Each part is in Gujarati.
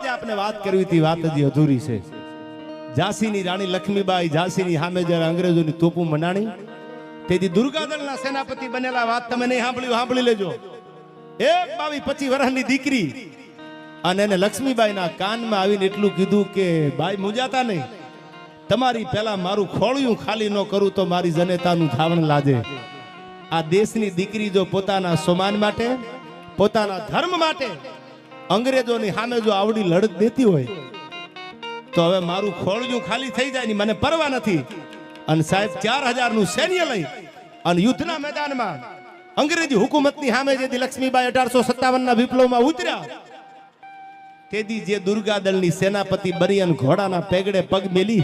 જે આપને વાત કરવી હતી વાત હજી અધૂરી છે. ઝાંસીની રાણી લક્ષ્મીબાઈ ઝાંસીની સામે જ્યારે અંગ્રેજોની તોપું મનાણી તેથી દુર્ગાદળના સેનાપતિ બનેલા વાત તમે નહીં સાંભળ્યું, સાંભળી લેજો. એક 22-25 વર્ષની દીકરી અને એને લક્ષ્મીબાઈના કાનમાં આવીને એટલું કીધું કે બાઈ મુજાતા નહીં, તમારી પહેલા મારું ખોળિયું ખાલી ન કરું તો મારી જનેતાનું ધાવણ લાજે. આ દેશની દીકરી જો પોતાના સમાન માટે પોતાના ધર્મ માટે અંગ્રેજોની સામે જો આવડી લડત દેતી હોય તો હવે મારું ખોળિયું ખાલી થઈ જાય ની મને પરવા નથી. અને સાહેબ 4000 નું સૈન્ય લઈ અને યુદ્ધના મેદાનમાં અંગ્રેજી હુકુમતની સામે જેથી લક્ષ્મીબાઈ 1857 ના વિપ્લવમાં ઉતર્યા તેથી જે દુર્ગાદળની સેનાપતિ બની અને ઘોડાના પેગડે પગ મેલી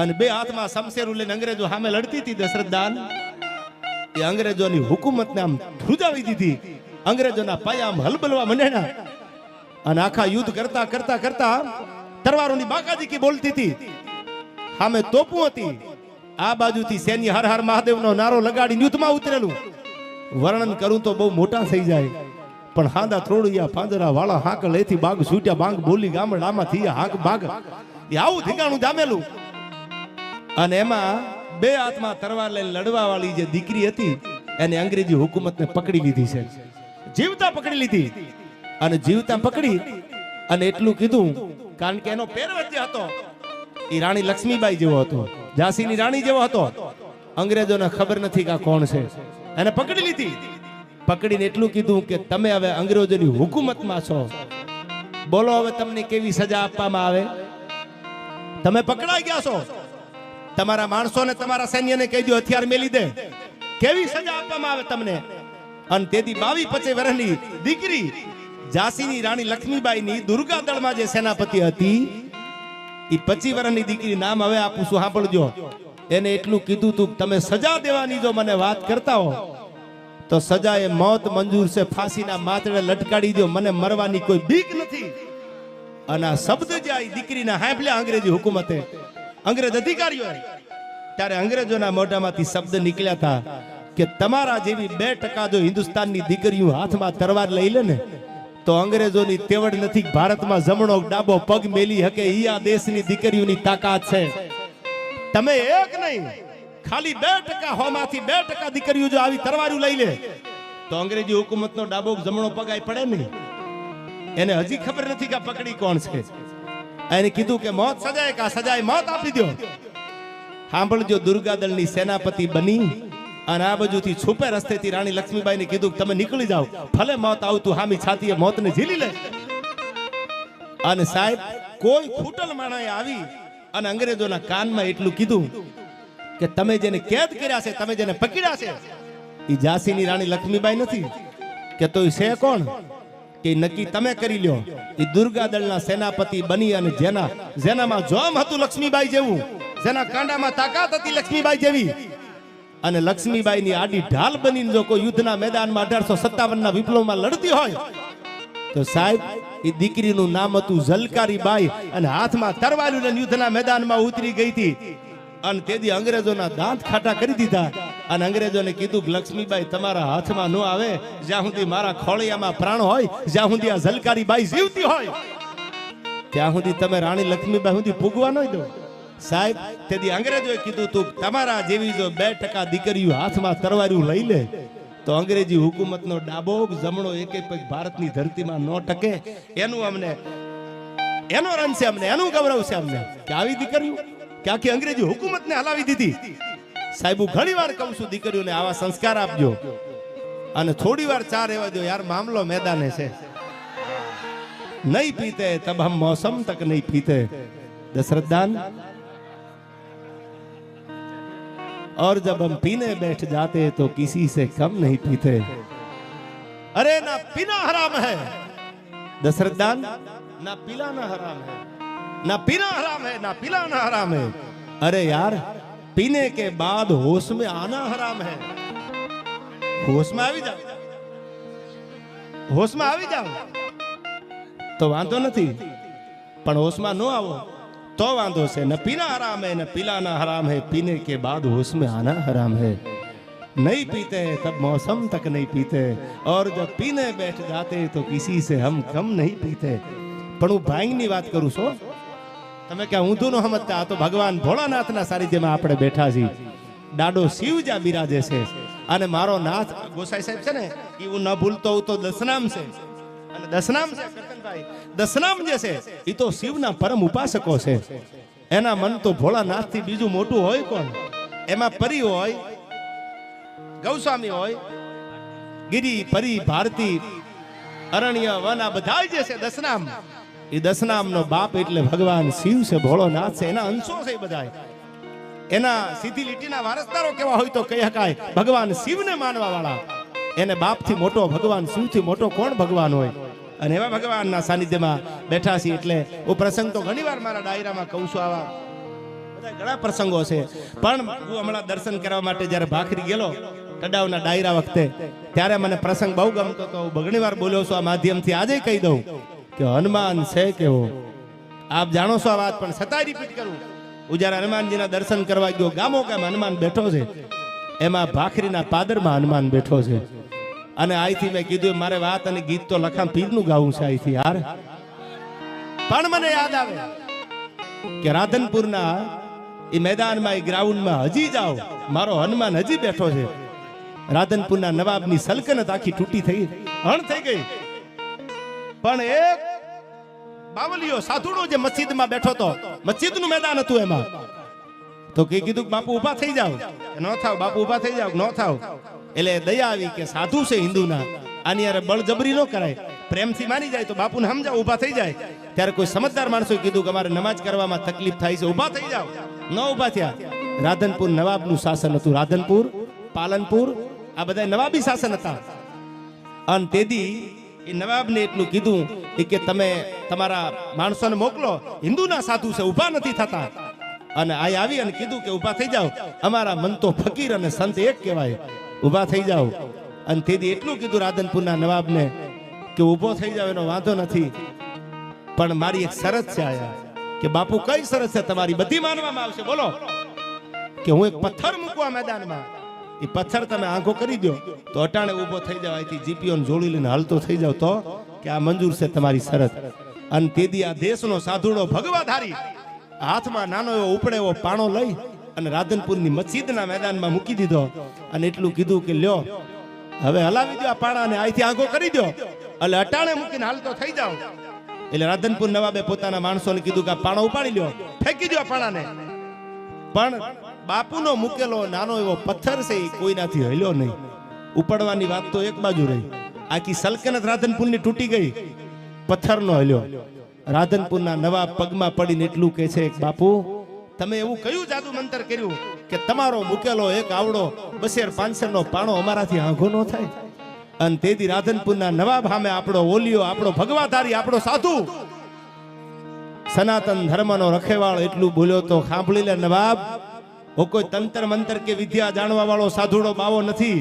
અને બે હાથમાં શમશેરું લઈને અંગ્રેજો સામે લડતી હતી દશરથદાન, એ અંગ્રેજોની હુકુમતને આમ ધ્રુજાવી દીધી. અંગ્રેજોના પાયા આમ હલબલવા મંડ્યા અને આખા યુદ્ધ કરતા કરતા કરતા તરવારોની બાકાજી બોલતી હતી. સામે તોપું હતી, આ બાજુથી સૈન્ય હર હર મહાદેવનો નારો લગાડી યુદ્ધમાં ઉતરેલું. વર્ણન કરું તો બહુ મોટા થઈ જાય, પણ હાંદા થોડિયા પાંજરા વાળા હાંક લેથી બાગ છૂટ્યા બાંગ બોલી ગામડામાં થી હાંક બાગ એ આવું ઠીકાણું જામેલું. અને એમાં બે હાથમાં તરવાર લઈને લડવા વાળી જે દીકરી હતી એને અંગ્રેજી હુકુમતને પકડી લીધી છે, જીવતા પકડી લીધી. અને જીવતા પકડી અને એટલું કીધું, કારણ કે એનો પહેરવેશ જે હતો એ રાણી લક્ષ્મીબાઈ જેવો હતો, ઝાંસીની રાણી જેવો હતો. અંગ્રેજોને ખબર નથી કે કોણ છે, એને પકડી લીધી. પકડીને એટલું કીધું કે તમે હવે અંગ્રેજોની હુકુમતમાં છો, બોલો હવે તમને કેવી સજા આપવામાં આવે. તમે પકડાઈ ગયા છો, તમારા માણસોને તમારા સૈન્યને કહી દો હથિયાર મેલી દે, કેવી સજા આપવામાં આવે તમને. અને તેથી 22-25 વર્ષની દીકરી ઝાંસીની રાણી લક્ષ્મીબાઈની દુર્ગાદળમાં જે સેનાપતિ હતી એ 25 વર્ષની દીકરી નામ હવે આપું છું, સાંભળજો. એને એટલું કીધું તું તમે સજા દેવાની જો મને વાત કરતા હો તો સજા એ મોત મંજૂર છે, ફાંસીના માથડે લટકાડી દો, મને મરવાની કોઈ બીક નથી. અને આ શબ્દ જે આ દીકરીના સાંભળ્યા અંગ્રેજી હુકુમતે, અંગ્રેજ અધિકારીઓ, ત્યારે અંગ્રેજોના મોઢામાંથી શબ્દ નીકળ્યા હતા કે તમારા જેવી 2% જો હિન્દુસ્તાનની દીકરીઓ હાથમાં તરવાર લઈ લે ને તો અંગ્રેજોની તેવડ નથી ભારતમાં જમણો ડાબો પગ મેલી હકે. ઈ આ દેશની દીકરીઓની તાકાત છે. તમે એક નહીં ખાલી 2% હોમાંથી 2% દીકરીઓ જો આવી તરવારું લઈ લે તો અંગ્રેજી હુકુમતનો ડાબો જમણો પગ આઈ પડે નહીં. એને હજી ખબર નથી કે પકડી કોણ છે. એને કીધું કે મોત સજાય કે સજાય મોત આપી દો. સાંભળજો, દુર્ગાદળની સેનાપતિ બની અને આ બાજુથી છુપે રસ્તેથી રાણી લક્ષ્મીબાઈને કીધું કે તમે નીકળી જાઓ, ભલે મોત આવતું હામી છાતીએ મોતને ઝીલી લે. અને સાહેબ કોઈ ખૂટલ માણાએ આવી અને અંગ્રેજોના કાનમાં એટલું કીધું કે તમે જેને કેદ કર્યા છે, તમે જેને પકડ્યા છે એ ઝાંસીની રાણી લક્ષ્મીબાઈ નથી કે તો છે કોણ કે નક્કી તમે કરી લ્યો. એ દુર્ગાદળના સેનાપતિ બની અને જેનામાં જોમ હતું લક્ષ્મીબાઈ જેવું, જેના કાંડામાં તાકાત હતી લક્ષ્મીબાઈ જેવી, અને લક્ષ્મીબાઈની આડી ઢાલ બનીને જો કોઈ યુદ્ધના મેદાનમાં 1857 ના વિપ્લવમાં લડતી હોય તો સાહેબ એ દીકરીનું નામ હતું ઝલકારીબાઈ. અને હાથમાં તરવારું લઈને યુદ્ધના મેદાનમાં ઉતરી ગઈ હતી. અને તેથી અંગ્રેજોના દાંત ખાટા કરી દીધા. અને અંગ્રેજોને કીધું કે લક્ષ્મીબાઈ તમારા હાથમાં ન આવે, જ્યાં સુધી મારા ખોળિયામાં પ્રાણ હોય, જ્યાં સુધી આ ઝલકારીબાઈ જીવતી હોય ત્યાં સુધી તમે રાણી લક્ષ્મીબાઈ સુધી પૂગવા ન દો. સાહેબ તેથી અંગ્રેજોએ કીધું તું તમારા જેવી જો 2% દીકરીઓ હાથમાં તરવારું લઈ લે તો અંગ્રેજી હુકુમતનો ડાબો જમણો એકે પગ ભારતની ધરતીમાં ન ટકે. એનું અમને એનો રન છે, અમને એનું ગૌરવ છે અમને કે આવી દીકરીઓ કે આખી અંગ્રેજી હુકુમતને હલાવી દીધી. સાહેબ હું ઘણી વાર કહું છું દીકરીઓને આવા સંસ્કાર આપજો અને થોડી વાર ચા રહેવા દો યાર, મામલો મેદાને છે. નહીં પીતે તબ હમ મૌસમ તક નહીં પીતે દશरथदान, और जब हम पीने बैठ जाते तो किसी से कम नहीं पीते. अरे ना पीना हराम है दशरथदान, ना पिलाना हराम है, ना पीना हराम है, ना पिलाना हराम है. अरे यार पीने के बाद होश में आना हराम है. होश में આવી જાવ, હોશમાં આવી જાવ તો વાંધો નથી, પણ હોશમાં ન આવો तो वांधो से. न पीना हराम है, न पिलाना हराम है, पीने के बाद होश में आना हराम है. नहीं पीते तब मौसम तक नहीं पीते, और जब पीने बैठ जाते तो किसी से हम कम नहीं पीते. પણ હું ભાંગની વાત કરું છું. તમે ક્યાં ઊંધું ન સમજતા, આ તો ભગવાન ભોળાનાથના સાનિધ્યમાં આપણે બેઠા છીએ. દાડો શિવ જ્યાં બિરાજે છે અને મારો નાથ ગોસાઈ સાહેબ છે ને, એ હું ન ભૂલતો હોઉં તો દસનામ છે. અને દસનામ છે કરકનભાઈ, દસનામ જે છે એ તો શિવના પરમ ઉપાસકો છે. એના મન તો ભોળાનાથ થી બીજું મોટું હોય કોણ? એમાં પરી હોય, ગૌસ્વામી હોય, ગિરી પરી ભારતી અરણ્ય વન, આ બધા જે છે દસનામ, એ દસનામ નો બાપ એટલે ભગવાન શિવ છે, ભોળોનાથ છે. એના અંશો છે બધા. એના સીધી લીટીના વારસદારો કેવા હોય તો કહી શકાય ભગવાન શિવને માનવા વાળા. એને બાપથી મોટો, ભગવાન શિવથી મોટો કોણ ભગવાન હોય? અને એવા ભગવાનના સાનિધ્યમાં બેઠા છીએ. એટલે હું પ્રસંગ તો ઘણીવાર મારા ડાયરામાં કહું છું, આવા બધા ઘણા પ્રસંગો છે. પણ હું હમણાં દર્શન કરવા માટે જ્યારે ભાખરી ગયેલો તડાવના ડાયરા વખતે, ત્યારે મને પ્રસંગ બહુ ગમતો હતો. હું ઘણીવાર બોલ્યો છું આ માધ્યમથી, આજે કહી દઉં કે હનુમાન છે કેવો. આપ જાણો છો આ વાત, પણ છતાંય રિપીટ કરું. હું જ્યારે હનુમાનજીના દર્શન કરવા ગયો, ગામો ગામ હનુમાન બેઠો છે, એમાં ભાખરીના પાદરમાં હનુમાન બેઠો છે. અને અહીંથી મેં કીધું મારે વાત અને ગીત તો લખાણ પીરનું ગાવું છે અહીંથી યાર. પણ મને યાદ આવે કે રાધનપુરના એ મેદાનમાં, એ ગ્રાઉન્ડમાં હજી જાઓ, મારો હનુમાન હજી બેઠો છે. રાધનપુરના નવાબની સલ્તનત આખી તૂટી થઈ, હણ થઈ ગઈ. પણ એક બાવલીઓ સાધુડો જે મસ્જિદમાં બેઠો હતો, મસ્જિદનું મેદાન હતું એમાં, તો કીધું બાપુ ઊભા થઈ જાવ. ન થાવ બાપુ, ઊભા થઈ જાવ. ન થાવ. એટલે દયા આવી કે સાધુ છે હિન્દુના, આની યાર બળજબરી ન કરાય, પ્રેમથી માની જાય તો બાપુને સમજાવ, ઊભા થઈ જાય. ત્યારે કોઈ સમજદાર માણસોએ કીધું કે અમારે નમાજ કરવામાં તકલીફ થાય છે, ઊભા થઈ જાવ. ન ઊભા થયા. રાધનપુર નવાબનું શાસન હતું. રાધનપુર, પાલનપુર, આ બધા નવાબી શાસન હતા. અને તેથી એ નવાબને એટલું કીધું કે તમે તમારા માણસોને મોકલો, હિન્દુના સાધુ છે, ઊભા નથી થતા. અને આ આવી અને કીધું કે ઊભા થઈ જાવ, અમારા મન તો ફકીર અને સંત એક કહેવાય, ઊભા થઈ જાવ. અને તેથી એટલું કીધું રાધનપુરના નવાબને કે ઊભો થઈ જાવ એનો વાંધો નથી, પણ મારી એક શરત છે. આયા કે બાપુ કઈ શરત છે તમારી? બધી માનવામાં આવશે. બોલો. કે હું એક પથ્થર મૂકવા મેદાનમાં, એ પથ્થર તમે આંખો કરી દો તો અટાણે ઊભો થઈ જાવ, અહીંથી જીપીઓને જોડી લઈને હાલતો થઈ જાવ, તો કે આ મંજૂર છે તમારી શરત. અને તેથી આ દેશનો સાધુડો ભગવાધારી હાથમાં નાનો એવો ઉપડે એવો પાણો લઈ અને રાધનપુરની મસ્જિદના મેદાનમાં મૂકી દીધો. અને એટલું કીધું કે લ્યો હવે હલાવી દો આ પાણાને, અહીંથી આંખો કરી દો, એટલે અટાણે મૂકીને હાલતો થઈ જાવ. એટલે રાધનપુર નવાબે પોતાના માણસોને કીધું કે આ પાણો ઉપાડી લ્યો, ફેંકી દો આ પાણાને. પણ બાપુનો મૂકેલો નાનો એવો પથ્થર છે એ કોઈનાથી હલ્યો નહીં. ઉપાડવાની વાત તો એક બાજુ રહી, આખી સલ્તનત રાધનપુરની તૂટી ગઈ, પથ્થરનો હલ્યો. રાધનપુરના નવાબ પગમાં પડીને એટલું કહે છે કે બાપુ તમે એવું કયું જાદુ મંતર કર્યું કે તમારો મૂકેલો એક આવડો 200-500 નો પાણો અમારાથી આંખો ન થાય? અને તેથી રાધનપુરના નવાબ સામે આપણો ઓલિયો, આપણો ભગવાધારી, આપણો સાધુ, સનાતન ધર્મનો રખેવાળ એટલું બોલ્યો તો સાંભળી લે નવાબ, હું કોઈ તંત્ર મંતર કે વિદ્યા જાણવા વાળો સાધુડો બાવો નથી,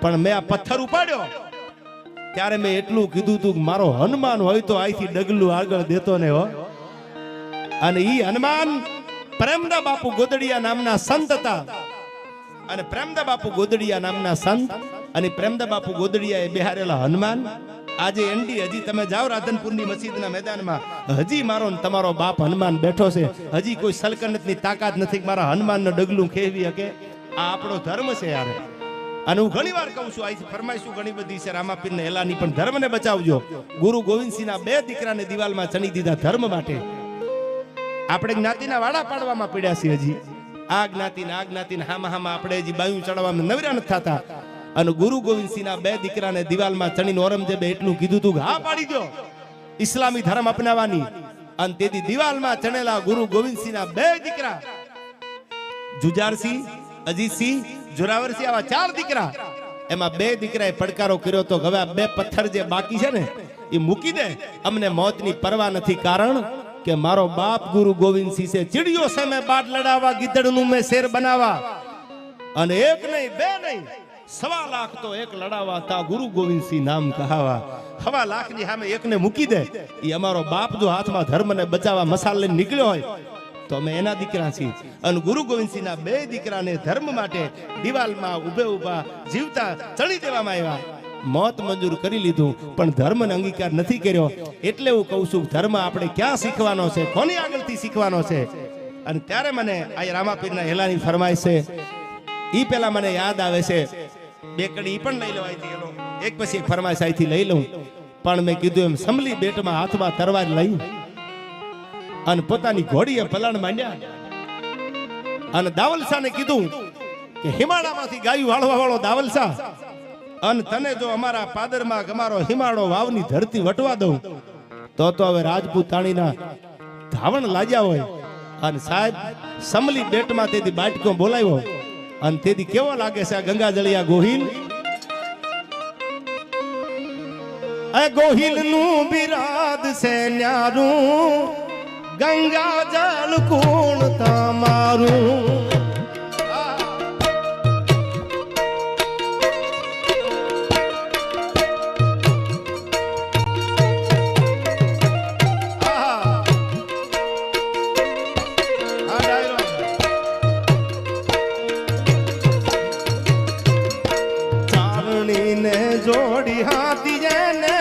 પણ મેં આ પથ્થર ઉપાડ્યો ત્યારે મેં એટલું કીધું તું મારો હનુમાન હોય તો અહીંથી ડગલું આગળ દેતો ને હો. અને ઈ હનુમાન પ્રેમદા બાપુ ગોદડિયા નામના સંત હતા. અને પ્રેમદા બાપુ ગોદડિયા નામના સંત અને પ્રેમદા બાપુ ગોદડિયા એ બિહારેલા હનુમાન આજે એન્ડી હજી તમે જાઓ રાધનપુરની મસ્જિદના મેદાનમાં, હજી મારો ને તમારો બાપ હનુમાન બેઠો છે. હજી કોઈ સલ્તનતની તાકાત નથી કે મારા હનુમાનનો ડગલું ખેવી શકે. આ આપણો ધર્મ છે યાર. અને હું ઘણી વાર કહું છું, અહીંથી ફરમાઈશું ઘણી બધી છે, રામાપીર ને એલાની, પણ ધર્મને બચાવજો. ગુરુ ગોવિંદસિંહના 2 દીકરાને દિવાલમાં ચણી દીધા ધર્મ માટે. આપણે જ્ઞાતિના વાડા પાડવામાં પડ્યા છીએ. હજી આ જ્ઞાતિને હામાં આપણે હજી બાયું ચડાવવામાં નવરા નથી થતા. અને ગુરુ ગોવિંદસિંહના 2 દીકરાને દિવાલમાં ચણીને ઔરંગઝેબે એટલું કીધું તું કે હા પાડી દો ઇસ્લામી ધર્મ અપનાવવાની. અને તેથી દિવાલમાં ચણેલા ગુરુ ગોવિંદસિંહના 2 દીકરા, જુજારસિંહ, અજીતસિંહ, જોરાવરસિંહ, આવા 4 દીકરા, એમાં 2 દીકરાએ પડકારો કર્યો તો હવે આ 2 પથ્થર જે બાકી છે ને એ મૂકી દે, અમને મોતની પરવા નથી. કારણ કે મારો બાપ ગુરુ ગોવિંદસિંહ છે ચીડિયો છે મેં બાટ લડાવા, ગીદડનું મેં શેર બનાવવા. અને 1 નહીં 2 નહીં 1.25 લાખ તો એક લડાવા, તા ગુરુ ગોવિંદસિંહ નામ કહાવા. 1.25 લાખની સામે એકને મૂકી દે. એ અમારો બાપ જો હાથમાં ધર્મને બચાવવા મસાલ લઈને નીકળ્યો હોય તો અમે એના દીકરા છીએ. અને ગુરુ ગોવિંદસિંહના 2 દીકરાને ધર્મ માટે દિવાલમાં ઊભા જીવતા ચણી દેવામાં આવ્યા. મોત મંજૂર કરી લીધું પણ ધર્મને અંગીકાર નથી કર્યો. એટલે હું કહું છું ધર્મ આપણે ક્યાં શીખવાનો છે, કોની આગળથી શીખવાનો છે. અને ત્યારે મને આ રામાપીરના હેલાની ફરમાય છે ઈ પેલા મને યાદ આવે છે. બે કડી ઈ પણ લઈ લેવાય એનો એક પછી એક ફરમાઈશ અહીંથી લઈ લઉં. પણ મેં કીધું એમ સમલી બેટમાં હાથમાં તરવાર લઈ અને પોતાની ઘોડીએ પલાણ માંડ્યા અને દાવલશાને કીધું કે હિમાળામાંથી ગાયું વાળવા વાળો દાવલશા, અને તને જો અમારા પાદરમાં અમારો હિમાળો વાવની ધરતી વટવા દઉં તો હવે રાજપૂતાણીના ધાવણ લાગ્યા હોય. અને સાહેબ સમલી બેટમાં તેથી બાટકો બોલાવ્યો અને તેથી કેવો લાગે છે આ ગંગાજળિયા ગોહિલ. એ ગોહિલ નું બિરાદ છે ન્યારું, ગંગા જળ કુળ તમારું. જોડી હાથી જેને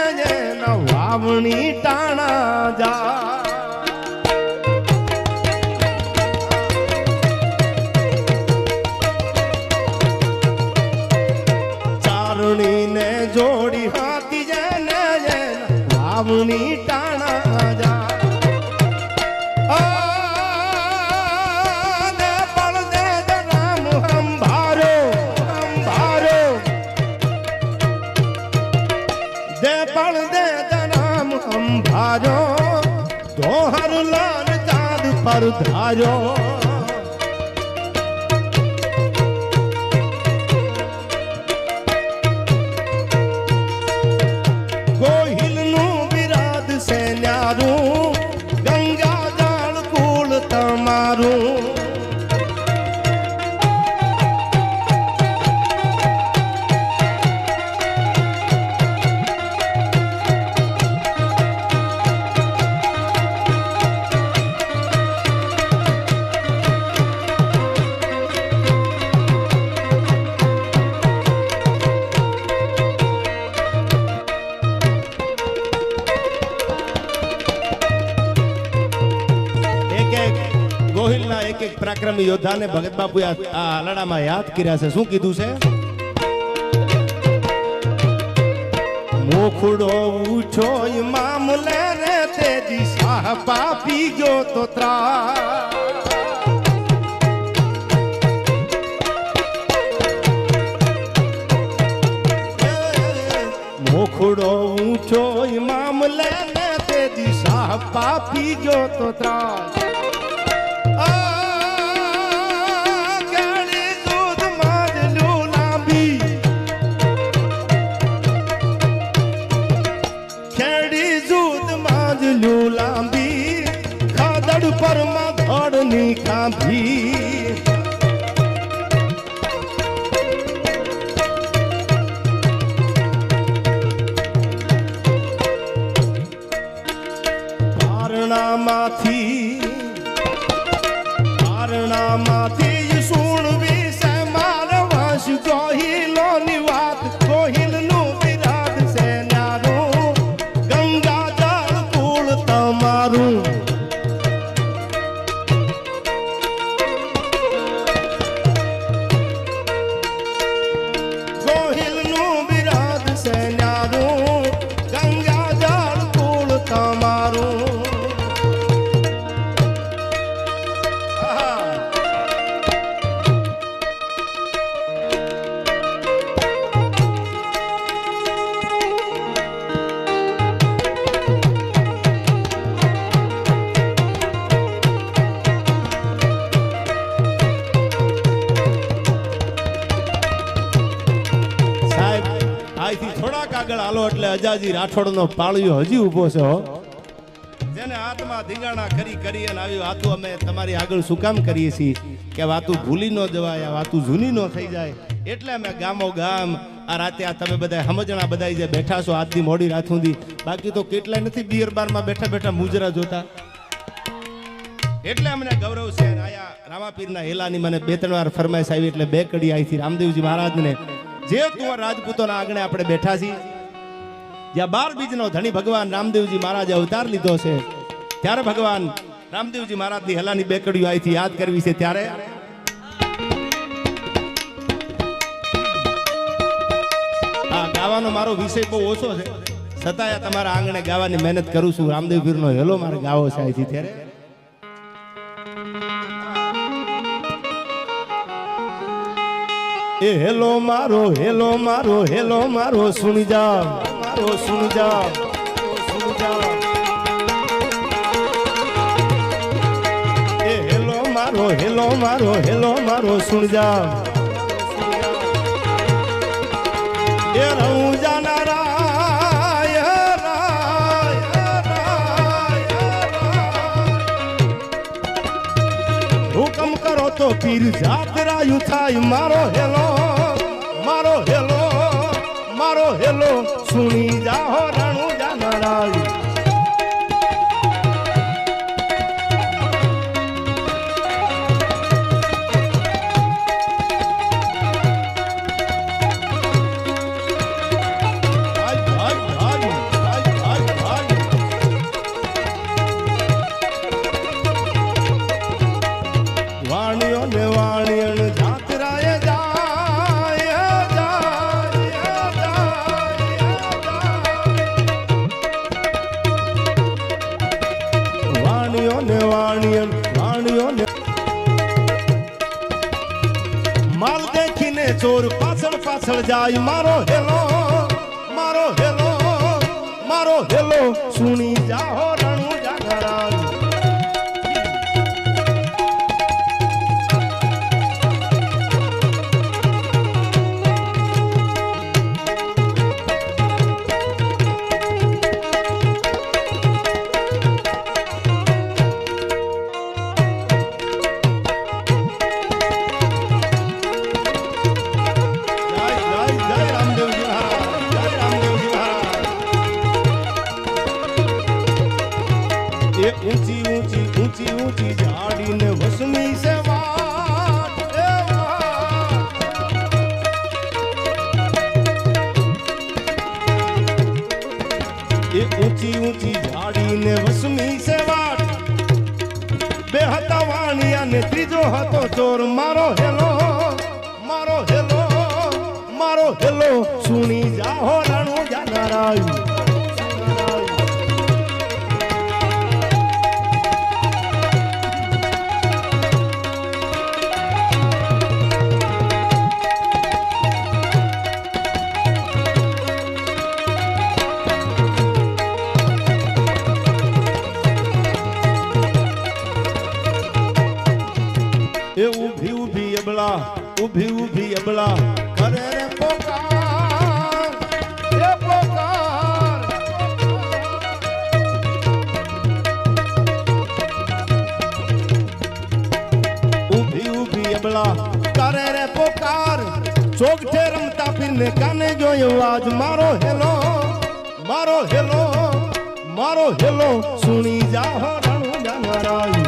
વાવણી ટાણા જા. ચારણી ને જોડી હાથી જેને વાવણી ટાણા જા. दोहर लाल चाँद पर धारो, गोहिल नु विराद से न्यारू, गंगा जल कूल तमारू. ગોહિલના એક એક પરાક્રમી યોદ્ધાને ભગત બાપુ આ હાલડામાં યાદ કર્યા છે. શું કીધું છે? મોખડો ઉછો મામલે રે તેજી સાહ પાપી ગયો તો ત્રા. મોખડો ઉછો મામલે રે તેજી સાહ પાપી ગયો તો ત્રા. લાંબી ખાદડ પર માં ધડની કાંભી. પારણામાંથી સુણવી છે મારવાશ ગોહિલોની વાત. ગોહિલ નું વિરાદ છે ન્યારું, ગંગા જળ કુળ તમારું. ગોહિલ નું વિરાદ છે ન્યારું, ગંગા જળ કુળ તમારું. થોડાક આગળ હાલો એટલે અજાજી રાઠોડનો પાળિયો હજી ઊભો છે હો. જેને હાથમાં ધીંગાણા કરી કરી અને આવી વાતો અમે તમારી આગળ શું કામ કરીએ છીએ કે વાતું ભૂલી ન જવાય, આ વાતું જૂની ન થઈ જાય. એટલે અમે ગામો ગામ આ રાતે આ તમે બધા સમજણા બધા જે બેઠા છો આજની મોડી રાત સુધી, બાકી તો કેટલાય નથી બિયર બારમાં બેઠા બેઠા મુજરા જોતા. એટલે અમને ગૌરવ છે. આયા રામાપીરના હેલાની મને બે ત્રણ વાર ફરમાઈશ આવી એટલે બે કડી આવી રામદેવજી મહારાજને જે તું રાજપૂતોના આંગણે આપણે બેઠા છીએ, જ્યાં 12 બીજનો ધણી ભગવાન રામદેવજી મહારાજે અવતાર લીધો છે, ત્યારે ભગવાન રામદેવજી મહારાજની હેલાની બેકડીઓ અહીંથી યાદ કરવી છે. ત્યારે આ ગાવાનો મારો વિષય બહુ ઓછો છે, છતાંય તમારા આંગણે ગાવાની મહેનત કરું છું. રામદેવ પીરનો હેલો મારે ગાવો છે અહીંથી. ત્યારે એ હેલો મારો, હેલો મારો, હેલો મારો સુણી જા, મારો સુણી જા, સુણી જા. એ હેલો મારો, હેલો મારો, હેલો મારો સુણી જા. એ રહું જાના રાય રાય રાય. હુકમ કરો તો પીર જાત રાયું થાય. મારો હેલો, મારો હેલો, મારો હેલો સુણી જાહો રણું જાના રાય. માલ દેખીને ચોર પાછળ પાછળ જાય. મારો હેલો, મારો હેલો, મારો હેલો સુણી જાહો રણું જાગરા. ઊંચી ઊંચી ઊંચી ઊંચી ઝાડીને વસમી છે વાત. એ ઊંચી ઊંચી ઝાડીને વસમી છે વાત. બે હતા વાણિયા ને ત્રીજો હતો ચોર. મારો હેલો, મારો હેલો, મારો હેલો સુણી જાહો રણું જાના રાય. એ ઊભી ઊભી અબળા, ઊભી ઊભી અબળા કરે રે પોકાર, એ પોકાર. ઊભી ઊભી અબળા કરે રે પોકાર. ચોકઠે રમતા પીરને કાને જોયો આજ. મારો હેલો, મારો હેલો, મારો હેલો સુણી જાહો રણું જાના રાય.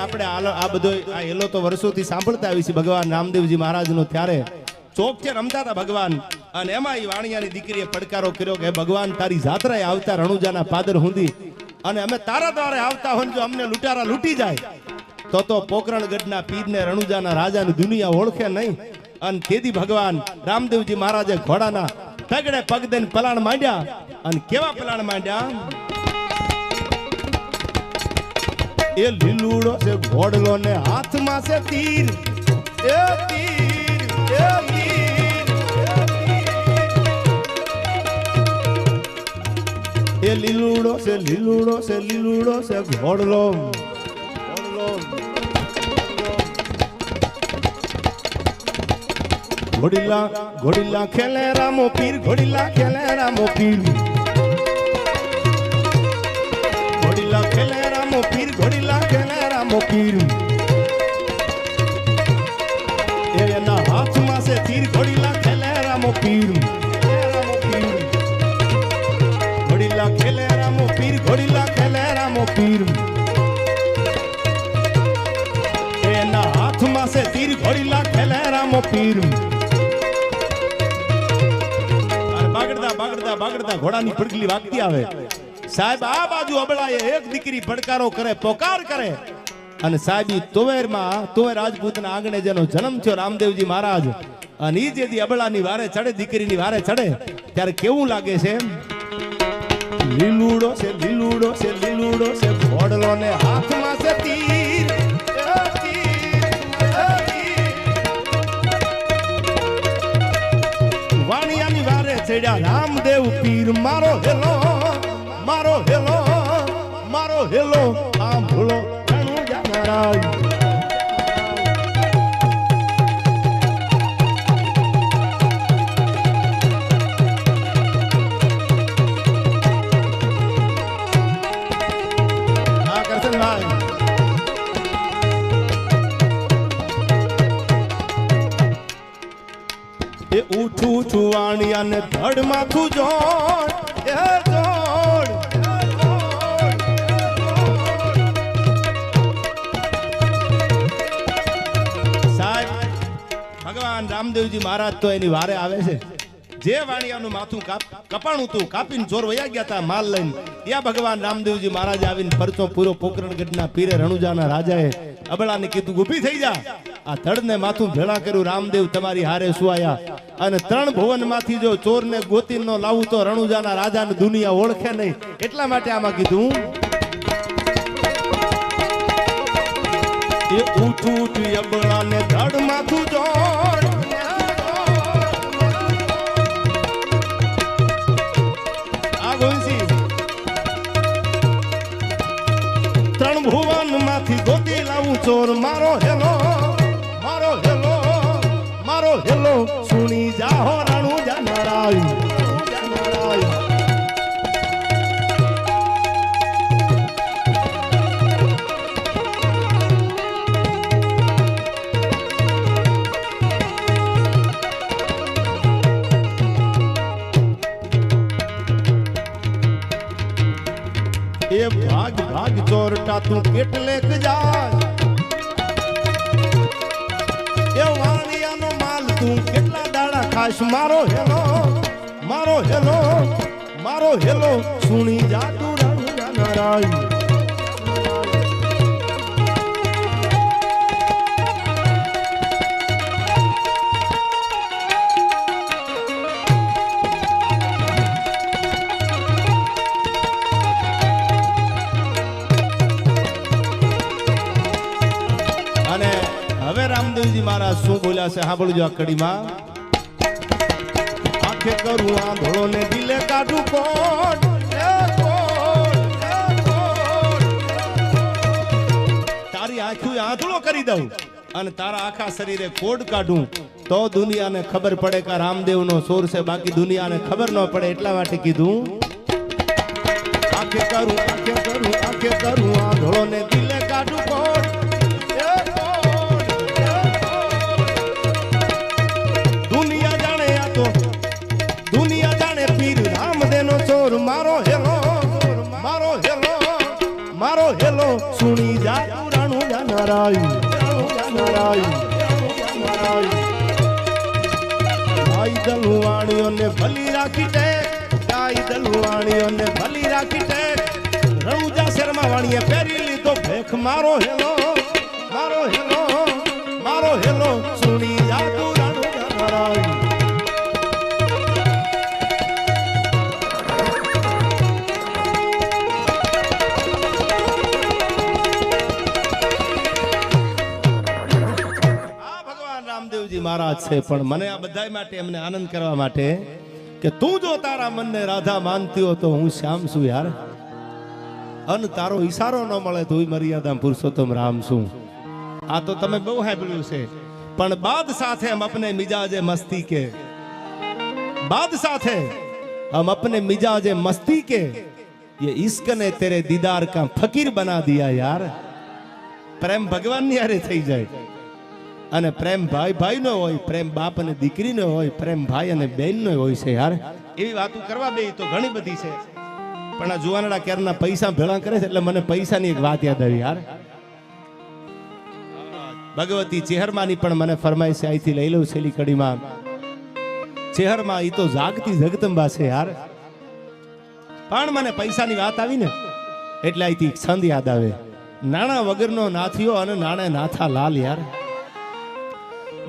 આપણે આ બધો આ હેલો તો વર્ષોથી સાંભળતા આવી છે ભગવાન રામદેવજી મહારાજનો. ત્યારે ચોક છે રમતા હતા ભગવાન, અને એમાં એ વાણિયાની દીકરીએ પડકારો કર્યો કે ભગવાન તારી જાત્રાએ આવતા રણુજાના પાદર હુંદી, અને અમે તારા દ્વારે આવતા હોય જો અમને લૂંટારા લૂંટી જાય તો પોકરણગઢના પીરને રણુજાના રાજાની દુનિયા ઓળખે નહીં. અને તેથી ભગવાન રામદેવજી મહારાજે ઘોડાના પગડે પગ દઈને પલાણ માંડ્યા. અને કેવા પલાણ માંડ્યા? એ લીલુડો છે ઘોડલો ને હાથમાં છે તીર. એ તીર, એ તીર, એ લીલુડો છે, લીલુડો છે, લીલુડો છે ઘોડલો. ઘોડીલા ઘોડીલા ખેલે રામો પીર, ઘોડીલા ખેલે રામો પીર. ઘોડીલા ખેલે રામો પીર, ઘોડીલા ખેલે રામો પીર. એ તીર ઘોડીલા ખેલે રામો પીર ઘોડીલા ખેલે રામો પીર ઘોડીલા ખેલે રામો પીર એના હાથમાં સે તીર ઘોડીલા ખેલે રામો પીર બાગડતા બાગડતા ઘોડાની પડગલી વાગતી આવે સાહેબ આ બાજુ અબળાએ એક દીકરી પડકારો કરે પોકાર કરે અને સાહેબ તોવેર રાજપૂતના આંગણે જેનો જન્મ થયો રામદેવજી મહારાજ અને ઈ જેથી અબળાની વારે ચડે દીકરીની વારે ચડે ત્યારે કેવું લાગે છે લીલુડો છે લીલુડો છે લીલુડો છે ઘોડલો ને હાથમાં છે તીર વાણિયાની વારે ચડ્યા રામદેવ પીર મારો હેલો મારો હેલો મારો હેલો આમ ભૂલો ઘણું જાનારાય હા કરશનભાઈ એ ઉઠું છું વાણિયાને ધડ માથું જોડ એ જોડ સાહેબ ભગવાન રામદેવજી મહારાજ તો એની વારે આવે છે જે વાણિયાનું માથું કપાણું તું કાપીને ચોર વયા ગયા હતા માલ લઈને ત્યાં ભગવાન રામદેવજી મહારાજ આવીને પરચો પૂરો પોકરણગઢના પીરે રણુજાના રાજાએ અબળાને કીધું ઊભી થઈ જા આ ધડને માથું ભેળા કર્યું રામદેવ તમારી હારે સુવાયા અને 3 ભુવન માંથી જો ચોરને ગોતી નો લાવું તો રણુજાના રાજાને દુનિયા ઓળખે નહીં એટલા માટે આમાં કીધું એ ઊઠું ઊઠી અબળાને ધડ માથું જોડ આ ગોવિંદસિંહ 3 ભુવન માંથી ગોતી લાવું ચોર મારો હેલો મારો હેલો મારો હેલો સુણી જાહો રણુજા નારાય એ ભાગ ભાગ ચોરટા તું કેટલેક જાય એ વાણિયાનો માલ તું કેટલા દાડા ખાશ મારો હેલો મારો હેલો મારો હેલો સુણી જા તું રણુજા નારાય હવે રામદેવજી મહારાજ શું બોલ્યા છે સાંભળજો આ કડીમાં આંખે કરું આંધળો ને દિલે કાઢું કોટ તારી આંખું આંધળો કરી દઉં અને તારા આખા શરીરે કોડ કાઢું તો દુનિયાને ખબર પડે કે રામદેવનો સોર છે બાકી દુનિયાને ખબર ન પડે એટલા માટે કીધું આંખે કરું આંધળો ને દિલે કાઢું કોટ મારો હેલો મારો હેલો સુણી જા તું રણુજા નારાય આઈ દલવાણીઓને ભલી રાખી ટેક આઈ દલવાણીઓને ભલી રાખી ટેક રણુજા શર્મા વાણીએ પહેરી લીધો ભેખ મારો હેલો સુણી જા તું રણુજા નારાય રામદેવજી મહારાજ છે પણ મને આ બધા માટે એમને આનંદ કરવા માટે કે તું જો તારા મનને રાધા માનતી હો તો હું શ્યામ છું યાર અન તારો ઈશારો ન મળે તો મર્યાદા પુરુષોત્તમ રામ છું આ તો તમે બહુ સાંભળ્યું છે પણ બાદ સાથે હમ अपने मिजाजे मस्ती के बात साथ है हम अपने मिजाजे मस्ती के ये इश्क ने तेरे दीदार का फकीर बना दिया यार प्रेम भगवान ની હારે થઈ જાય અને પ્રેમ ભાઈ ભાઈનો હોય, પ્રેમ બાપ અને દીકરીનો હોય, પ્રેમ ભાઈ અને બહેનનો હોય છે યાર. એવી વાતો કરવા બે તો ઘણી બધી છે, પણ આ જુવાનડા ક્યારના પૈસા ભેળા કરે છે એટલે મને પૈસાની એક વાત યાદ આવી યાર. ભગવતી ચેહરમાની પણ મને ફરમાઈશ છે, અહીંથી લઈ લઉં છેલ્લી કડીમાં. ચેહરમાં ઈ તો જાગતી જગદંબા છે યાર, પણ મને પૈસાની વાત આવી ને એટલે અહીંથી છંદ યાદ આવે. નાણા વગરનો નાથિયો અને નાણે નાથા લાલ યાર.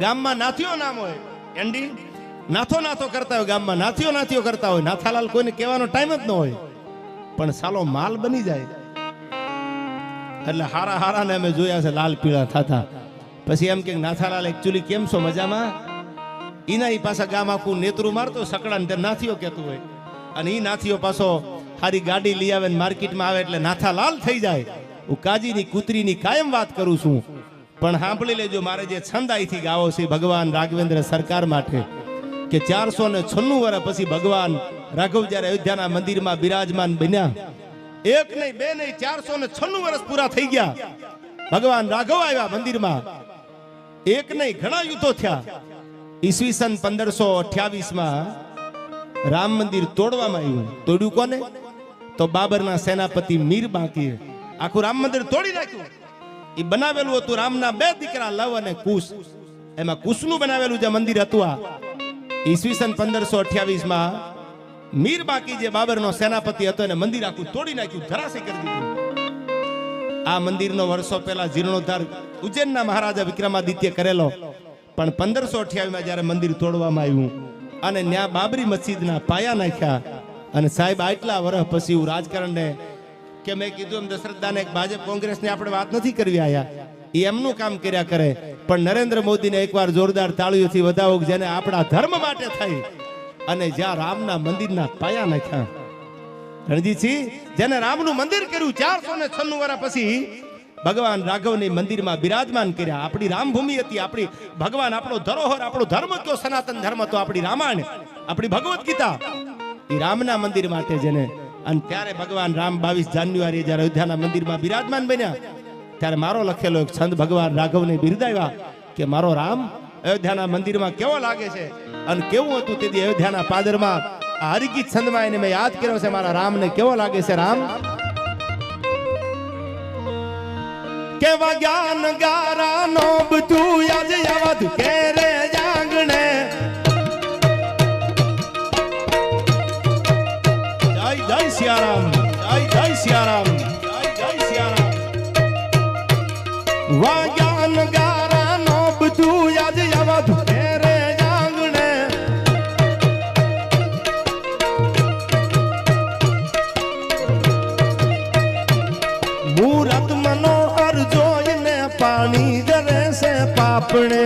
ગામમાં નાથિયો નામ હોય, એન્ડી નાથો નાથો કરતા હોય, ગામમાં નાથિયો નાથિયો કરતા હોય, નાથાલાલ કોઈને કહેવાનો ટાઈમ જ ન હોય, પણ સાલો માલ બની જાય એટલે હારા હારા ને અમે જોયા છે લાલ પીળા થતા. પછી એમ કે નાથાલાલ એકચ્યુઅલી કેમ છો, મજામાં? ઈના ઈ પાછા ગામ આખું નેતરું મારતો સકડા ને નાથિયો કહેતું હોય, અને ઈ નાથિયો પાછો હારી ગાડી લઈ આવે ને માર્કેટમાં આવે એટલે નાથાલાલ થઈ જાય. હું કાજીની કૂતરીની કાયમ વાત કરું છું, પણ સાંભળી લેજો, મારે જે છંદ અહીંથી ગાવો છે ભગવાન રાઘવેન્દ્ર સરકાર માટે કે 496 વર્ષ પછી ભગવાન રાઘવ જ્યારે અયોધ્યાના મંદિરમાં બિરાજમાન બન્યા, એક નહીં બે નહીં 496 વર્ષ પૂરા થઈ ગયા. ભગવાન રાઘવ આવ્યા મંદિરમાં, એક નહીં ઘણા યુદ્ધો થયા. ઈસવીસન 1528માં રામ મંદિર તોડવામાં આવ્યું. તોડ્યું કોને? તો બાબરના સેનાપતિ મીર બાંકીએ આખું રામ મંદિર તોડી નાખ્યું. એ બનાવેલું હતું રામના 2 દીકરા લવ અને કુશ, એમાં કુશનું બનાવેલું જે મંદિર હતું આ ઈસવીસન 1528માં મીર બાકી જે બાબરનો સેનાપતિ હતો એને મંદિર આખું તોડી નાખ્યું, ધરાશય કરી દીધું. આ મંદિરનો વર્ષો પહેલા જીર્ણોદ્ધાર ઉજ્જૈનના મહારાજા વિક્રમાદિત્ય કરેલો, પણ 1528માં જ્યારે મંદિર તોડવામાં આવ્યું અને ન્યા બાબરી મસ્જિદના પાયા નાખ્યા. અને સાહેબ આટલા વર્ષ પછી હું રાજકારણને કે મેં કીધું એમ દશરથદાને એક ભાજપ કોંગ્રેસની આપણે વાત નથી કરવી આયા, એ એમનું કામ કર્યા કરે, પણ નરેન્દ્ર મોદીને એકવાર જોરદાર તાળીઓથી વધાવો જેને આપણા ધર્મ માટે થઈ અને જ્યાં રામના મંદિરના પાયા નાખ્યા. રણજીતસિંહ, જેને રામનું મંદિર કર્યું 496 વર્ષ પછી ભગવાન રાઘવની મંદિરમાં બિરાજમાન કર્યા. આપણી રામભૂમિ હતી, આપણી ભગવાન આપણો ધરોહર, આપણો ધર્મ કયો સનાતન ધર્મ તો આપણી રામાયણ, આપણી ભગવદ્ ગીતા, એ રામના મંદિર માટે જેને. અને ત્યારે ભગવાન રામ 22 જાન્યુઆરી જ્યારે અયોધ્યાના મંદિરમાં બિરાજમાન બન્યા ત્યારે મારો લખેલો એક છંદ ભગવાન રાઘવને બિરદાવ્યા કે મારો રામ અયોધ્યાના મંદિરમાં કેવો લાગે છે અને કેવું હતું તેથી અયોધ્યાના પાદરમાં આ હરિગીત છંદમાં એને મેં યાદ કર્યો છે, મારા રામને કેવો લાગે છે રામ. કેવા જ્ઞાન ગારાનો બધું યાદ યાદ કેરે જાગણે. જય જય સિયારામ, જય જય સિયારામ, જય જય સિયારામ. વા જ્ઞાન ગારાનો બધું યાદ યાદ કેરે જાગણે. મુરત મનો પાણી જરે છે પાપણે.